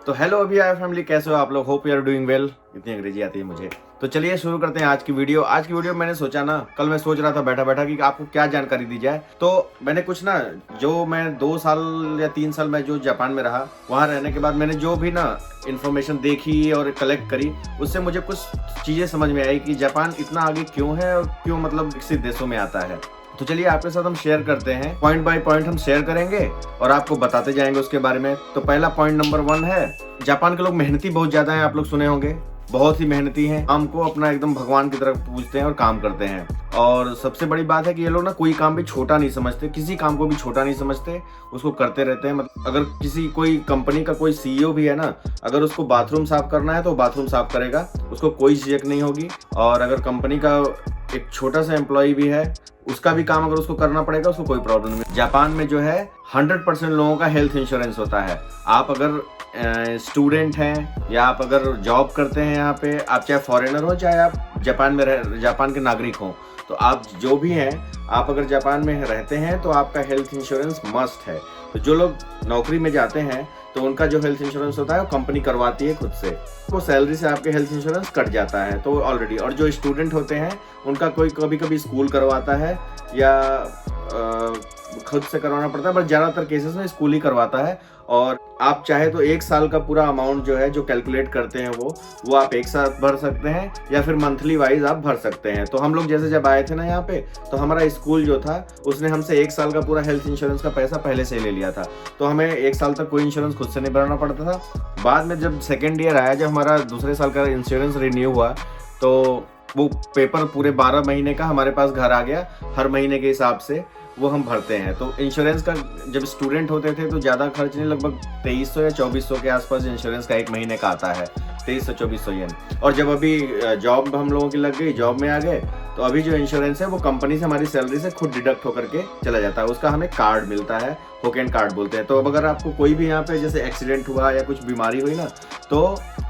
तो हेलो अभी आया फैमिली, कैसे हो आप लोग? Hope you are doing well. इतनी अंग्रेजी आती है मुझे। तो चलिए शुरू करते हैं आज की वीडियो। मैंने सोचा ना, कल मैं सोच रहा था बैठा बैठा कि आपको क्या जानकारी दी जाए। तो मैंने कुछ ना, जो मैं 2 साल या 3 साल में जो जापान में रहा, वहाँ रहने के बाद मैंने जो भी ना इन्फॉर्मेशन देखी और कलेक्ट करी, उससे मुझे कुछ चीज़ें समझ में आई कि जापान इतना आगे क्यों है और क्यों मतलब विकसित देशों में आता है। तो चलिए आपके साथ हम शेयर करते हैं, पॉइंट बाय पॉइंट हम शेयर करेंगे और आपको बताते जाएंगे उसके बारे में। तो पहला पॉइंट नंबर 1 है, जापान के लोग मेहनती बहुत ज्यादा हैं। आप लोग सुने होंगे, बहुत ही मेहनती हैं। काम को अपना एकदम भगवान की तरफ पूजते हैं और काम करते हैं। और सबसे बड़ी बात है कि ये लोग ना कोई काम भी छोटा नहीं समझते, किसी काम को भी छोटा नहीं समझते, उसको करते रहते हैं। मतलब अगर किसी कोई कंपनी का कोई सीईओ भी है ना, अगर उसको बाथरूम साफ करना है तो बाथरूम साफ करेगा, उसको कोई झिझक नहीं होगी। और अगर कंपनी का एक छोटा सा एम्प्लॉय भी है, उसका भी काम अगर उसको करना पड़ेगा, उसको कोई प्रॉब्लम नहीं। जापान में जो है 100% लोगों का हेल्थ इंश्योरेंस होता है। आप अगर स्टूडेंट हैं या आप अगर जॉब करते हैं यहाँ पे, आप चाहे फॉरेनर हो चाहे आप जापान के नागरिक हो, तो आप जो भी हैं, आप अगर जापान में रहते हैं तो आपका हेल्थ इंश्योरेंस मस्ट है। तो जो लोग नौकरी में जाते हैं तो उनका जो हेल्थ इंश्योरेंस होता है वो कंपनी करवाती है खुद से। वो सैलरी से आपके हेल्थ इंश्योरेंस कट जाता है तो ऑलरेडी। और जो स्टूडेंट होते हैं उनका कोई कभी कभी स्कूल करवाता है या खुद से करवाना पड़ता है, बट ज़्यादातर केसेस में स्कूल ही करवाता है। और आप चाहे तो 1 साल का पूरा अमाउंट जो है, जो कैलकुलेट करते हैं वो आप एक साथ भर सकते हैं या फिर मंथली वाइज आप भर सकते हैं। तो हम लोग जैसे जब आए थे ना यहाँ पे, तो हमारा स्कूल जो था उसने हमसे 1 साल का पूरा हेल्थ इंश्योरेंस का पैसा पहले से ही ले लिया था। तो हमें 1 साल तक कोई इंश्योरेंस खुद से नहीं भरना पड़ता था। बाद में जब सेकेंड ईयर आया, जब हमारा दूसरे साल का इंश्योरेंस रिन्यू हुआ, तो वो पेपर पूरे 12 महीने का हमारे पास घर आ गया। हर महीने के हिसाब से वो हम भरते हैं। तो इंश्योरेंस का जब स्टूडेंट होते थे तो ज़्यादा खर्च नहीं, लगभग 2300 या 2400 के आसपास इंश्योरेंस का एक महीने का आता है, 2300-2400 येन। और जब अभी जॉब हम लोगों की लग गई, जॉब में आ गए, तो अभी जो इंश्योरेंस है वो कंपनी से हमारी सैलरी से खुद डिडक्ट होकर के चला जाता है। उसका हमें कार्ड मिलता है, होकेन कार्ड बोलते हैं। तो अब अगर आपको कोई भी यहाँ पे जैसे एक्सीडेंट हुआ या कुछ बीमारी हुई ना, तो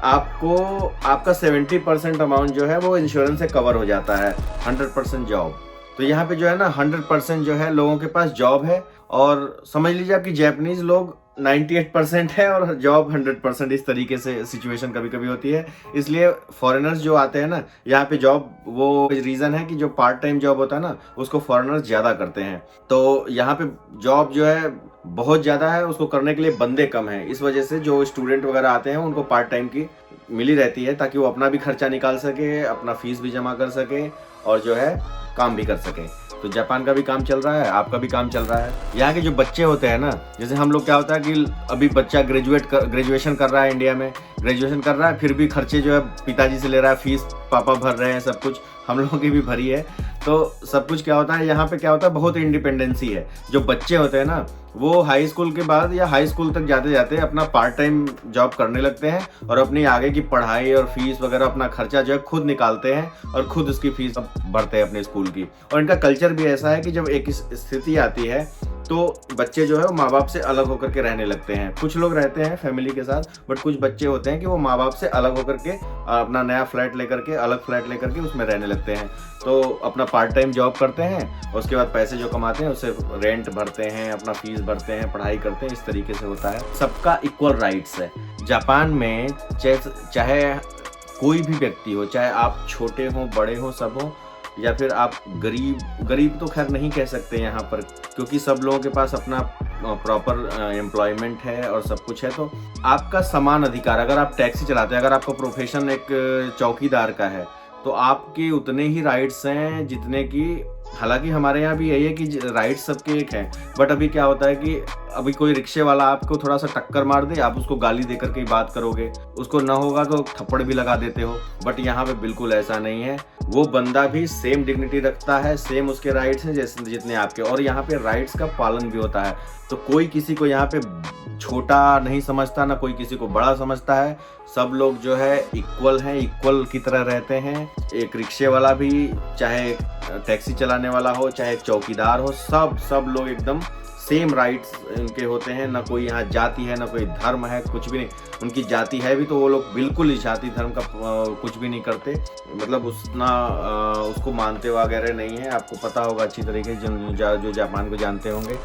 आपको आपका 70% अमाउंट जो है वो इंश्योरेंस से कवर हो जाता है। 100% जॉब। तो यहाँ पे जो है ना 100% जो है लोगों के पास जॉब है। और समझ लीजिए आपकी जापानीज लोग 98% है और जॉब 100%। इस तरीके से सिचुएशन कभी कभी होती है। इसलिए फॉरेनर्स जो आते हैं ना यहाँ पे जॉब, वो रीज़न है कि जो पार्ट टाइम जॉब होता है ना, उसको फॉरेनर्स ज़्यादा करते हैं। तो यहाँ पे जॉब जो है बहुत ज़्यादा है, उसको करने के लिए बंदे कम हैं। इस वजह से जो स्टूडेंट वगैरह आते हैं उनको पार्ट टाइम की मिली रहती है, ताकि वो अपना भी खर्चा निकाल सके, अपना फीस भी जमा कर सके और जो है काम भी कर सके। तो जापान का भी काम चल रहा है, आपका भी काम चल रहा है। यहाँ के जो बच्चे होते हैं ना, जैसे हम लोग क्या होता है कि अभी बच्चा ग्रेजुएशन कर रहा है, इंडिया में ग्रेजुएशन कर रहा है, फिर भी खर्चे जो है पिताजी से ले रहा है, फीस पापा भर रहे हैं, सब कुछ हम लोगों की भी भरी है। तो सब कुछ क्या होता है यहाँ पे, क्या होता है, बहुत इंडिपेंडेंसी है। जो बच्चे होते हैं ना, वो हाई स्कूल के बाद या हाई स्कूल तक जाते जाते अपना पार्ट टाइम जॉब करने लगते हैं और अपनी आगे की पढ़ाई और फीस वगैरह, अपना खर्चा जो है खुद निकालते हैं और खुद उसकी फीस भरते हैं अपने स्कूल की। और इनका कल्चर भी ऐसा है कि जब एक स्थिति आती है तो बच्चे जो है वो माँ बाप से अलग होकर के रहने लगते हैं। कुछ लोग रहते हैं फैमिली के साथ, बट कुछ बच्चे होते हैं कि वो माँ बाप से अलग होकर के अपना नया फ्लैट लेकर के, अलग फ्लैट लेकर के उसमें रहने लगते हैं। तो अपना पार्ट टाइम जॉब करते हैं, उसके बाद पैसे जो कमाते हैं उससे रेंट भरते हैं, अपना फीस भरते हैं, पढ़ाई करते हैं। इस तरीके से होता है। सबका इक्वल राइट्स है जापान में। चाहे कोई भी व्यक्ति हो, चाहे आप छोटे हो बड़े हो सब हो, या फिर आप गरीब तो खैर नहीं कह सकते यहाँ पर, क्योंकि सब लोगों के पास अपना प्रॉपर एम्प्लॉयमेंट है और सब कुछ है। तो आपका समान अधिकार, अगर आप टैक्सी चलाते हैं, अगर आपका प्रोफेशन एक चौकीदार का है, तो आपके उतने ही राइट्स हैं जितने की, हालांकि हमारे यहाँ भी यही है कि राइट्स सबके एक हैं। बट अभी क्या होता है कि अभी कोई रिक्शे वाला आपको थोड़ा सा टक्कर मार दे, आप उसको गाली देकर के बात करोगे, उसको ना होगा तो थप्पड़ भी लगा देते हो। बट यहाँ पे बिल्कुल ऐसा नहीं है। वो बंदा भी सेम डिग्निटी रखता है, सेम उसके राइट्स हैं जैसे जितने आपके। और यहाँ पे राइट्स का पालन भी होता है। तो कोई किसी को यहाँ पे छोटा नहीं समझता, ना कोई किसी को बड़ा समझता है। सब लोग जो है इक्वल हैं, इक्वल की तरह रहते हैं। एक रिक्शे वाला भी, चाहे टैक्सी चलाने वाला हो, चाहे एक चौकीदार हो, सब लोग एकदम सेम राइट्स इनके होते हैं। ना कोई यहाँ जाति है, ना कोई धर्म है, कुछ भी नहीं। उनकी जाति है भी तो वो लोग बिल्कुल ही जाति धर्म का कुछ भी नहीं करते, मतलब उसको मानते वगैरह नहीं है। आपको पता होगा अच्छी तरीके से, जो जापान को जानते होंगे।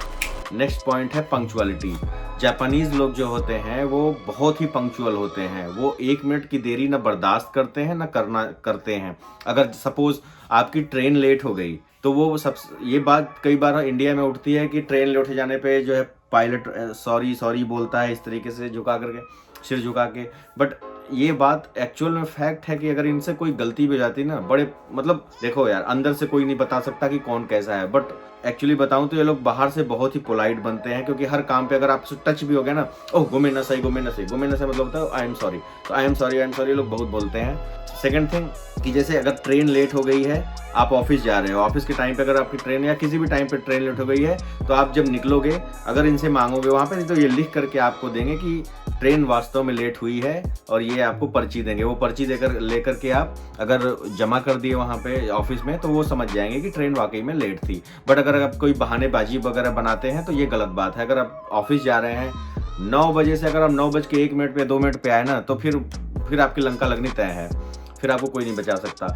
नेक्स्ट पॉइंट है पंक्चुअलिटी। जापानीज लोग जो होते हैं वो बहुत ही पंक्चुअल होते हैं। वो 1 मिनट की देरी ना बर्दाश्त करते हैं ना करते हैं। अगर सपोज आपकी ट्रेन लेट हो गई तो वो सब, ये बात कई बार इंडिया में उठती है कि ट्रेन लेट हो जाने पे जो है पायलट सॉरी सॉरी बोलता है इस तरीके से झुका करके, सिर झुका के। बट ये बात एक्चुअल में फैक्ट है कि अगर इनसे कोई गलती भी हो जाती ना, बड़े मतलब देखो यार, अंदर से कोई नहीं बता सकता कि कौन कैसा है, बट एक्चुअली बताऊं तो ये लोग बाहर से बहुत ही पोलाइट बनते हैं, क्योंकि हर काम पे अगर आपसे टच भी हो गया ना, ओह गोमे ना सही मतलब होता है आई एम सॉरी, तो आई एम सॉरी लोग बहुत बोलते हैं। सेकंड थिंग कि जैसे अगर ट्रेन लेट हो गई है, आप ऑफिस जा रहे हो, ऑफिस के टाइम पे अगर आपकी ट्रेन या किसी भी टाइम पे ट्रेन लेट हो गई है, तो आप जब निकलोगे अगर इनसे मांगोगे वहाँ पे, तो ये लिख करके आपको देंगे कि ट्रेन वास्तव में लेट हुई है, और ये आपको पर्ची देंगे। वो पर्ची लेकर के आप अगर जमा कर दिए वहाँ पे ऑफिस में, तो वो समझ जाएंगे कि ट्रेन वाकई में लेट थी। बट अगर आप कोई बहानेबाजी वगैरह बनाते हैं तो ये गलत बात है। अगर आप ऑफिस जा रहे हैं 9 बजे से, अगर आप 9:01 पे 2 मिनट पे आए ना, तो फिर आपकी लंका लगनी तय है, फिर आपको कोई नहीं बचा सकता।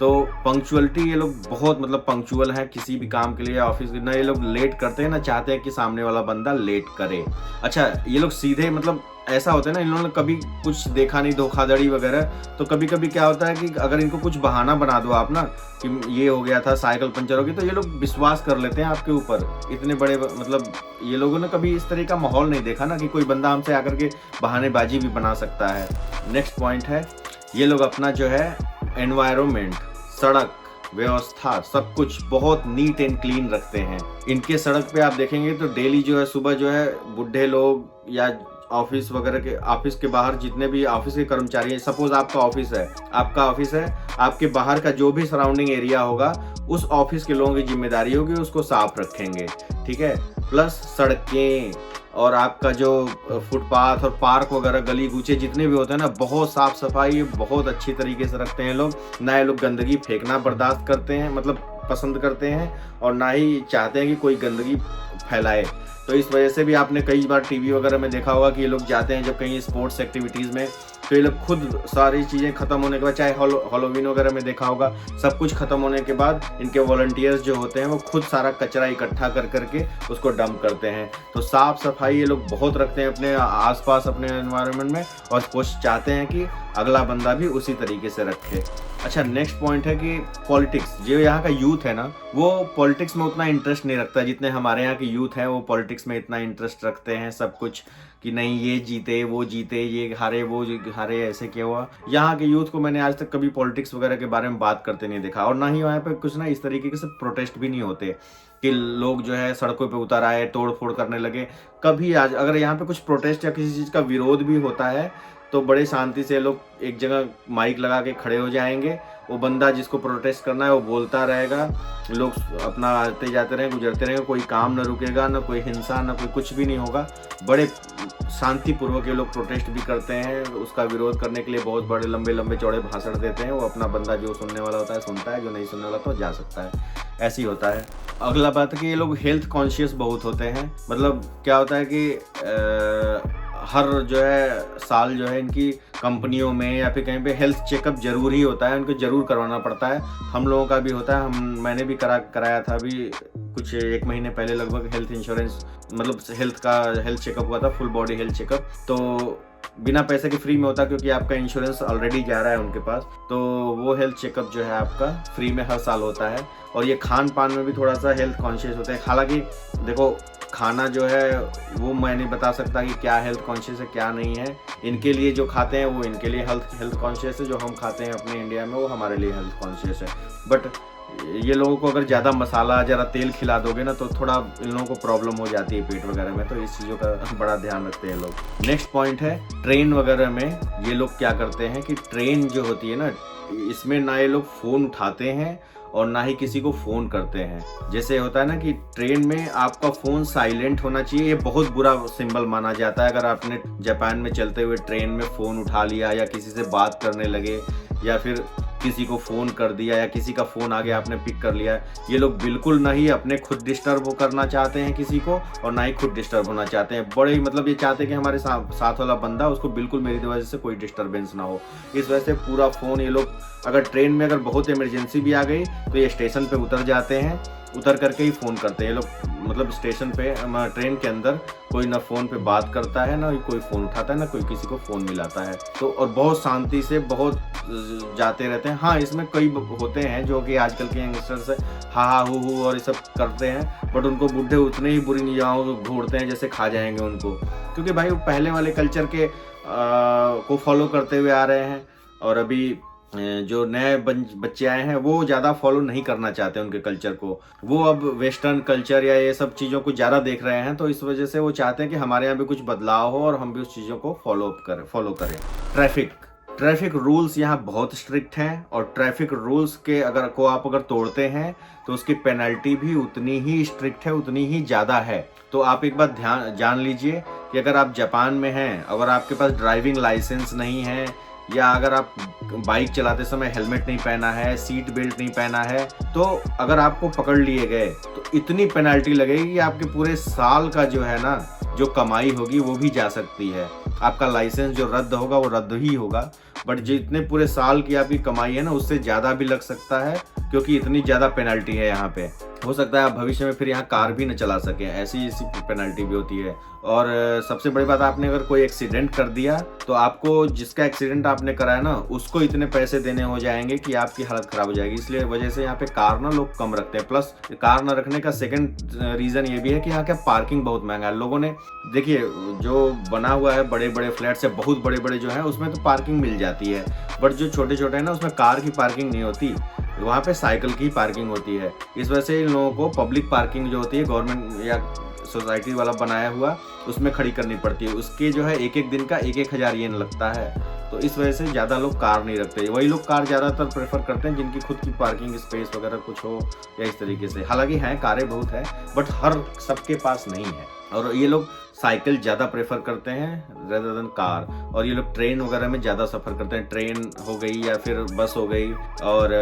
तो पंक्चुअलिटी, ये लोग बहुत मतलब पंक्चुअल हैं किसी भी काम के लिए ऑफिस, ना ये लोग लेट करते हैं ना चाहते हैं कि सामने वाला बंदा लेट करे। अच्छा, ये लोग सीधे मतलब ऐसा होता है ना, इन्होंने कभी कुछ देखा नहीं धोखाधड़ी वगैरह, तो कभी कभी क्या होता है कि अगर इनको कुछ बहाना बना दो आप ना कि ये हो गया था, साइकिल पंचर हो गई, तो ये लोग विश्वास कर लेते हैं आपके ऊपर। इतने बड़े मतलब ये लोगों ने कभी इस तरह का माहौल नहीं देखा ना कि कोई बंदा हमसे आकर के बहानेबाजी भी बना सकता है। नेक्स्ट पॉइंट है, ये लोग अपना जो है एनवायरनमेंट, सड़क व्यवस्था, सब कुछ बहुत नीट एंड क्लीन रखते हैं। इनके सड़क पे आप देखेंगे तो डेली जो है सुबह जो है बुढ़े लोग या ऑफिस वगैरह के, ऑफिस के बाहर जितने भी ऑफिस के कर्मचारी हैं, सपोज आपका ऑफिस है, आपके बाहर का जो भी सराउंडिंग एरिया होगा उस ऑफिस के लोगों की जिम्मेदारी होगी उसको साफ रखेंगे, ठीक है। प्लस सड़कें और आपका जो फुटपाथ और पार्क वगैरह गली कूचे जितने भी होते हैं ना, बहुत साफ सफाई बहुत अच्छी तरीके से रखते हैं लोग। ना ये लोग गंदगी फेंकना बर्दाश्त करते हैं, मतलब पसंद करते हैं, और ना ही चाहते हैं कि कोई गंदगी फैलाए। तो इस वजह से भी आपने कई बार टीवी वगैरह में देखा होगा कि ये लोग जाते हैं जब कहीं स्पोर्ट्स एक्टिविटीज़ में, तो ये लोग खुद सारी चीज़ें ख़त्म होने के बाद, चाहे हैलोवीन वगैरह में देखा होगा, सब कुछ ख़त्म होने के बाद इनके वॉलंटियर्स जो होते हैं वो खुद सारा कचरा इकट्ठा कर करके उसको डंप करते हैं। तो साफ़ सफाई ये लोग बहुत रखते हैं अपने आसपास, अपने एनवायरनमेंट में, और कोशिश चाहते हैं कि अगला बंदा भी उसी तरीके से रखे। अच्छा, नेक्स्ट पॉइंट है कि पॉलिटिक्स, जो यहाँ का यूथ है ना, वो पॉलिटिक्स में उतना इंटरेस्ट नहीं रखता जितने हमारे यहाँ के यूथ हैं। वो पॉलिटिक्स में इतना इंटरेस्ट रखते हैं सब कुछ कि नहीं ये जीते वो जीते, ये हारे वो हारे, ऐसे क्या हुआ। यहाँ के यूथ को मैंने आज तक कभी पॉलिटिक्स वगैरह के बारे में बात करते नहीं देखा, और ना ही वहाँ पे कुछ ना इस तरीके से प्रोटेस्ट भी नहीं होते कि लोग जो है सड़कों पे उतर आए, तोड़ फोड़ करने लगे। कभी आज अगर यहाँ पे कुछ प्रोटेस्ट या किसी चीज़ का विरोध भी होता है तो बड़े शांति से लोग एक जगह माइक लगा के खड़े हो जाएंगे, वो बंदा जिसको प्रोटेस्ट करना है वो बोलता रहेगा, लोग अपना आते जाते रहेंगे, गुजरते रहेंगे, कोई काम न रुकेगा, ना कोई हिंसा, ना कोई कुछ भी नहीं होगा। बड़े शांतिपूर्वक ये लोग प्रोटेस्ट भी करते हैं, उसका विरोध करने के लिए बहुत बड़े लंबे लंबे चौड़े भाषण देते हैं। वो अपना बंदा जो सुनने वाला होता है सुनता है, जो नहीं सुनने वाला तो जा सकता है, ऐसे ही होता है। अगला बात है कि ये लोग हेल्थ कॉन्शियस बहुत होते हैं। मतलब क्या होता है कि हर जो है साल जो है इनकी कंपनियों में या फिर कहीं पे हेल्थ चेकअप जरूर ही होता है, उनको जरूर करवाना पड़ता है। हम लोगों का भी होता है, मैंने भी कराया था अभी कुछ 1 महीने पहले लगभग हेल्थ इंश्योरेंस, मतलब हेल्थ चेकअप हुआ था, फुल बॉडी हेल्थ चेकअप। तो बिना पैसे के फ्री में होता, क्योंकि आपका इंश्योरेंस ऑलरेडी जा रहा है उनके पास, तो वो हेल्थ चेकअप जो है आपका फ्री में हर साल होता है। और ये खान पान में भी थोड़ा सा हेल्थ कॉन्शियस होते हैं। हालांकि देखो, खाना जो है वो मैं नहीं बता सकता कि क्या हेल्थ कॉन्शियस है क्या नहीं है। इनके लिए जो खाते हैं वो इनके लिए हेल्थ कॉन्शियस है, जो हम खाते हैं अपने इंडिया में वो हमारे लिए हेल्थ कॉन्शियस है। बट ये लोगों को अगर ज़्यादा मसाला ज़रा तेल खिला दोगे ना तो थोड़ा इन लोगों को प्रॉब्लम हो जाती है पेट वगैरह में, तो इस चीज़ों का बड़ा ध्यान रखते हैं लोग। नेक्स्ट पॉइंट है, ट्रेन वगैरह में ये लोग क्या करते हैं कि ट्रेन जो होती है ना, इसमें ना ये लोग फ़ोन उठाते हैं और ना ही किसी को फ़ोन करते हैं। जैसे होता है ना कि ट्रेन में आपका फ़ोन साइलेंट होना चाहिए, ये बहुत बुरा सिंबल माना जाता है। अगर आपने जापान में चलते हुए ट्रेन में फ़ोन उठा लिया या किसी से बात करने लगे या फिर किसी को फ़ोन कर दिया या किसी का फ़ोन आ गया आपने पिक कर लिया। ये लोग बिल्कुल ना ही अपने खुद डिस्टर्ब करना चाहते हैं किसी को और ना ही खुद डिस्टर्ब होना चाहते हैं। बड़े ही मतलब ये चाहते हैं कि हमारे साथ वाला बंदा उसको बिल्कुल मेरी वजह से कोई डिस्टर्बेंस ना हो। इस वजह से पूरा फ़ोन ये लोग, अगर ट्रेन में अगर बहुत इमरजेंसी भी आ गई तो ये स्टेशन पे उतर जाते हैं, उतर करके ही फ़ोन करते हैं ये लोग। मतलब स्टेशन पे ट्रेन के अंदर कोई ना फ़ोन पे बात करता है, ना कोई फ़ोन उठाता है, ना कोई किसी को फ़ोन मिलाता है। तो और बहुत शांति से बहुत जाते रहते हैं। हाँ, इसमें कई होते हैं जो कि आजकल के यंगस्टर्स हा हा हू हू और ये सब करते हैं, बट उनको बुढ़े उतने ही बुरी निगाहों घूरते हैं जैसे खा जाएंगे उनको, क्योंकि भाई वो पहले वाले कल्चर के को फॉलो करते हुए आ रहे हैं। और अभी जो नए बच्चे आए हैं वो ज़्यादा फॉलो नहीं करना चाहते उनके कल्चर को। वो अब वेस्टर्न कल्चर या ये सब चीज़ों को ज़्यादा देख रहे हैं, तो इस वजह से वो चाहते हैं कि हमारे यहाँ भी कुछ बदलाव हो और हम भी उस चीज़ों को फॉलो करें। ट्रैफिक रूल्स यहाँ बहुत स्ट्रिक्ट हैं और ट्रैफिक रूल्स के आप अगर तोड़ते हैं तो उसकी पेनल्टी भी उतनी ही स्ट्रिक्ट है, उतनी ही ज़्यादा है। तो आप एक बात जान लीजिए कि अगर आप जापान में हैं, अगर आपके पास ड्राइविंग लाइसेंस नहीं है, या अगर आप बाइक चलाते समय हेलमेट नहीं पहना है, सीट बेल्ट नहीं पहना है, तो अगर आपको पकड़ लिए गए तो इतनी पेनल्टी लगेगी कि आपके पूरे साल का जो है ना, जो कमाई होगी वो भी जा सकती है। आपका लाइसेंस जो रद्द होगा वो रद्द ही होगा, बट जितने पूरे साल की आपकी कमाई है ना उससे ज़्यादा भी लग सकता है, क्योंकि इतनी ज़्यादा पेनल्टी है यहाँ पे। हो सकता है आप भविष्य में फिर यहाँ कार भी न चला सकें, ऐसी पेनल्टी भी होती है। और सबसे बड़ी बात, आपने अगर कोई एक्सीडेंट कर दिया तो आपको, जिसका एक्सीडेंट आपने कराया ना, उसको इतने पैसे देने हो जाएंगे कि आपकी हालत ख़राब हो जाएगी। इसलिए वजह से यहाँ पे कार ना लोग कम रखते हैं। प्लस कार ना रखने का सेकंड रीज़न ये भी है कि यहाँ का पार्किंग बहुत महंगा है। लोगों ने, देखिए जो बना हुआ है बड़े बड़े फ्लैट्स है, बहुत बड़े बड़े जो हैं उसमें तो पार्किंग मिल जाती है, बट जो छोटे छोटे हैं ना उसमें कार की पार्किंग नहीं होती, वहाँ पे साइकिल की पार्किंग होती है। इस वजह से इन लोगों को पब्लिक पार्किंग जो होती है गवर्नमेंट या सोसाइटी वाला बनाया हुआ, उसमें खड़ी करनी पड़ती है। उसके जो है एक एक दिन का 1,000 येन लगता है। तो इस वजह से ज़्यादा लोग कार नहीं रखते। वही लोग कार ज़्यादातर प्रेफर करते हैं जिनकी खुद की पार्किंग स्पेस वगैरह कुछ हो या इस तरीके से। हालांकि हैं, कारें बहुत है, बट हर सबके पास नहीं है। और ये लोग साइकिल ज़्यादा प्रेफर करते हैं रेदर देन कार। और ये लोग ट्रेन वगैरह में ज़्यादा सफ़र करते हैं, ट्रेन हो गई या फिर बस हो गई। और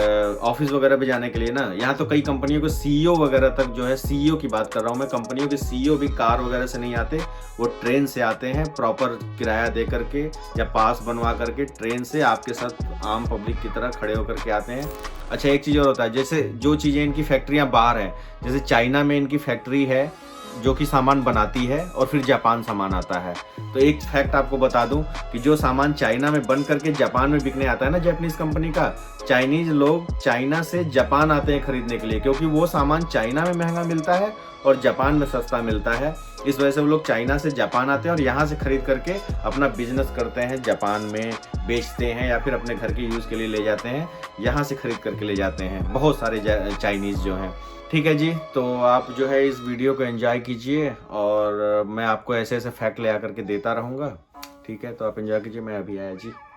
ऑफिस वगैरह भी जाने के लिए ना, यहाँ तो कई कंपनियों के सीईओ वगैरह तक जो है, सीईओ की बात कर रहा हूँ मैं, कंपनियों के सीईओ भी कार वगैरह से नहीं आते, वो ट्रेन से आते हैं, प्रॉपर किराया दे करके या पास बनवा करके ट्रेन से आपके साथ आम पब्लिक की तरह खड़े होकर के आते हैं। अच्छा, एक चीज़ और होता है, जैसे जो चीज़ें इनकी फैक्ट्रियाँ बाहर हैं, जैसे चाइना में इनकी फैक्ट्री है जो कि सामान बनाती है और फिर जापान सामान आता है। तो एक फैक्ट आपको बता दूं कि जो सामान चाइना में बन करके जापान में बिकने आता है ना, जापानीज कंपनी का, चाइनीज लोग चाइना से जापान आते हैं खरीदने के लिए, क्योंकि वो सामान चाइना में महंगा मिलता है और जापान में सस्ता मिलता है। इस वजह से वो लोग चाइना से जापान आते हैं और यहाँ से खरीद करके अपना बिजनेस करते हैं, जापान में बेचते हैं या फिर अपने घर के यूज़ के लिए ले जाते हैं, यहाँ से खरीद करके ले जाते हैं बहुत सारे चाइनीज़ जो हैं। ठीक है जी, तो आप जो है इस वीडियो को एंजॉय कीजिए और मैं आपको ऐसे ऐसे फैक्ट ले आकर के देता रहूँगा। ठीक है, तो आप एंजॉय कीजिए। मैं अभी आया जी।